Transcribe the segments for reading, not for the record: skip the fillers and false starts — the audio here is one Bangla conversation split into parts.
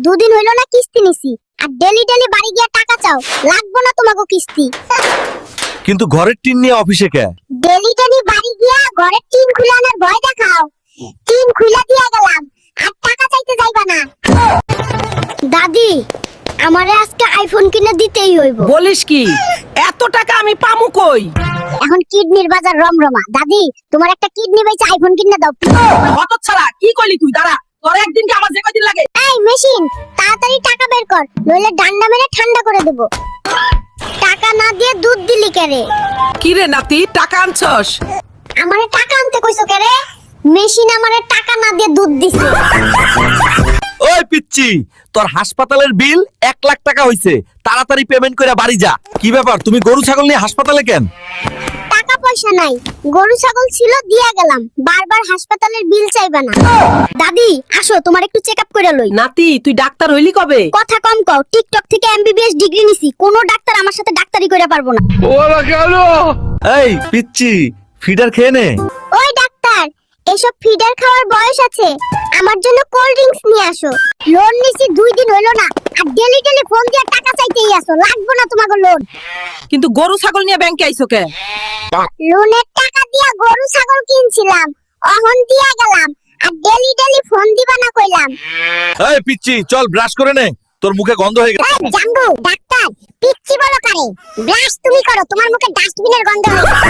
দুদিন হইলো না কিস্তি নিছি, আর ডেলি ডেলি বাড়ি গিয়া টাকা চাও। লাগবো না তোমাকে কিস্তি। কিন্তু ঘরের টিন নিয়ে অফিসে কে? ডেলি ডেলি বাড়ি গিয়া ঘরের টিন খুলে আনার ভয় দেখাও। টিন খুলে দিয়া গেলাম, আর টাকা চাইতে যাইবা না। দাদি, আমারে আজকে আইফোন কিনে দিতেই হইব। বলিস কি? এত টাকা আমি পামু কই? এখন কিডনির বাজার রমরমা। দাদি, তোমার একটা কিডনি বেচে আইফোন কিনে দাও। হতচ্ছাড়া, কি কইলি তুই? দাঁড়া, তোর একদিন কি আমার যে কয়দিন লাগে? এই মেশিন, তাড়াতাড়ি টাকা বের কর, নইলে ডান্ডা মেরে ঠান্ডা করে দেব। টাকা না দিয়ে দুধ দিলি কেরে? কি রে নাতি, টাকা আনছস? আমারে টাকা আনতে কইছো কেরে? মেশিন আমারে টাকা না দিয়ে দুধ দিছে। ওই পিচ্চি, তোর হাসপাতালের বিল 1 লাখ টাকা হইছে, তাড়াতাড়ি পেমেন্ট করে বাড়ি যা। কি ব্যাপার, তুমি গরু ছাগল নিয়ে হাসপাতালে কেন? টাকা পয়সা নাই, গরু ছাগল ছিল দিয়া গেলাম। বারবার হাসপাতালের বিল চাইবা না। দাদি আসো, তোমার একটু চেকআপ করে লই। নাতি, তুই ডাক্তার হইলি কবে? কথা কম কও, টিকটক থেকে এমবিবিএস ডিগ্রি নিছি, কোনো ডাক্তার আমার সাথে ডাক্তারি করে পারবো না। এই পিচ্চি, ফিডার খেয়ে নে। ওই ডাক্তার, এসব ফিডার খাওয়ার বয়স আছে, আমার জন্য কোল্ড ড্রিঙ্কস নিয়ে আসো। লোন নিছি 2 দিন হইলো না, আর ডেলি ডেলি ফোন দিয়ে টাকা চাইতেই আসো। লাগবো না তোমাকে লোন। কিন্তু গরু ছাগল নিয়ে ব্যাংকে আইছো কে? লোনের টাকা দিয়া গরু ছাগল কিনছিলাম, অহন দিয়া গেলাম, আর ডেলি ডেলি ফোন দিবা না কইলাম। এই পিচ্চি, চল ব্রাশ করে নে, তোর মুখে গন্ধ হয়ে গেছে। এই জাম্বু, ডাক্তার পিচ্চি বলো কারে? ব্রাশ তুমি করো, তোমার মুখে ডাস্টবিনের গন্ধ হইছে।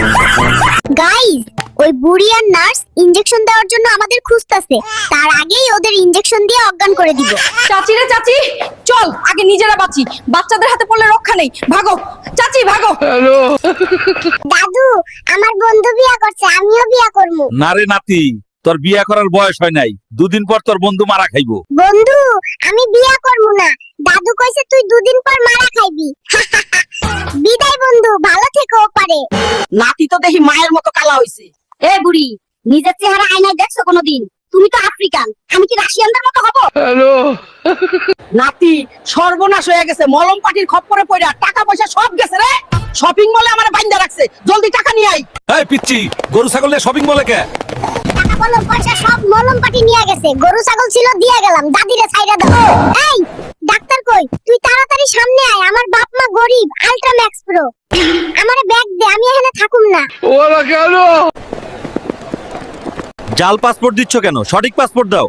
গাইস, ওই বুড়ি আর নার্স ইনজেকশন দেওয়ার জন্য আমাদের খুঁজতাছে। তার আগেই ওদের ইনজেকশন দিয়ে অজ্ঞান করে দিব। চাচি রে চাচি, চল আগে নিজেরা বাঁচি, বাচ্চাদের হাতে পড়লে রক্ষা নেই। ভাগো চাচি, ভাগো। দাদু, আমার বন্ধু বিয়া করছে, আমিও বিয়া করবো। না রে নাতি, তোর বিয়ে করার বয়স হয় নাই, 2 দিন পর তোর বন্ধু মারা খাইবো। বন্ধু, আমি বিয়া করবো না। দাদু কইছে তুই 2 দিন পর মারা খাইবি। বিদায় বন্ধু, ভালো থেকো পারে। নাতি তো দেখি মায়ের মতো কালা হইছে। এ বুড়ি, নিজের চেহারা আয়নায় দেখছো কোনোদিন? তুমি তো আফ্রিকান, আমি কি রাশিয়ানদের মতো হব? নাতি, সর্বনাশ হয়ে গেছে। মলম পাটির খপ্পরে পড়া টাকা পয়সা সব গেছে রে। শপিং মলে আমারে বাইন্ধা রাখছে, জলদি টাকা নিয়ে আই। এই পিচ্চি, গরু ছাগল নিয়ে শপিং মলে কে? টাকা বলম পয়সা সব মলম পাটি নিয়ে গেছে, গরু ছাগল ছিল দিয়া গেলাম। দাদিরে ছাইরা দাও। এই ডাক্তার কই? তুই তাড়াতাড়ি সামনে আয়, আমার বাপ মা গরিব, আল্ট্রা ম্যাক্স প্রো। আমারে ব্যাগ দে, আমি এখানে থাকুম না। জাল পাসপোর্ট দিচ্ছ কেন? সঠিক পাসপোর্ট দাও।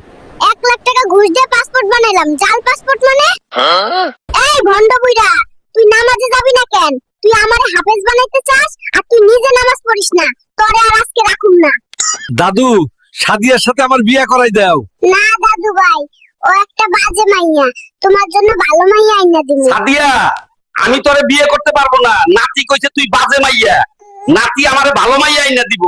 1 লাখ টাকা ঘুষ দিয়ে পাসপোর্ট বানাইলাম, জাল পাসপোর্ট মানে? এই ভন্ড বুইড়া, তুই নামাজে যাবি না কেন? তুই আমারে হাফেজ বানাইতে চাস, আর তুই নিজে নামাজ পড়িস না। তোরে আর আজকে রাখুম না। দাদু, সাদিয়ার সাথে আমার বিয়ে করাই দাও। না দাদু ভাই, ও একটা বাজে মাইয়া, তোমার জন্য ভালো মাইয়া আইনা দিমু। সাদিয়া, আমি তোরে বিয়ে করতে পারবো না। নাতি কইছে তুই বাজে মাইয়া, নাতি আমারে ভালো মাইয়া আইনা দিব।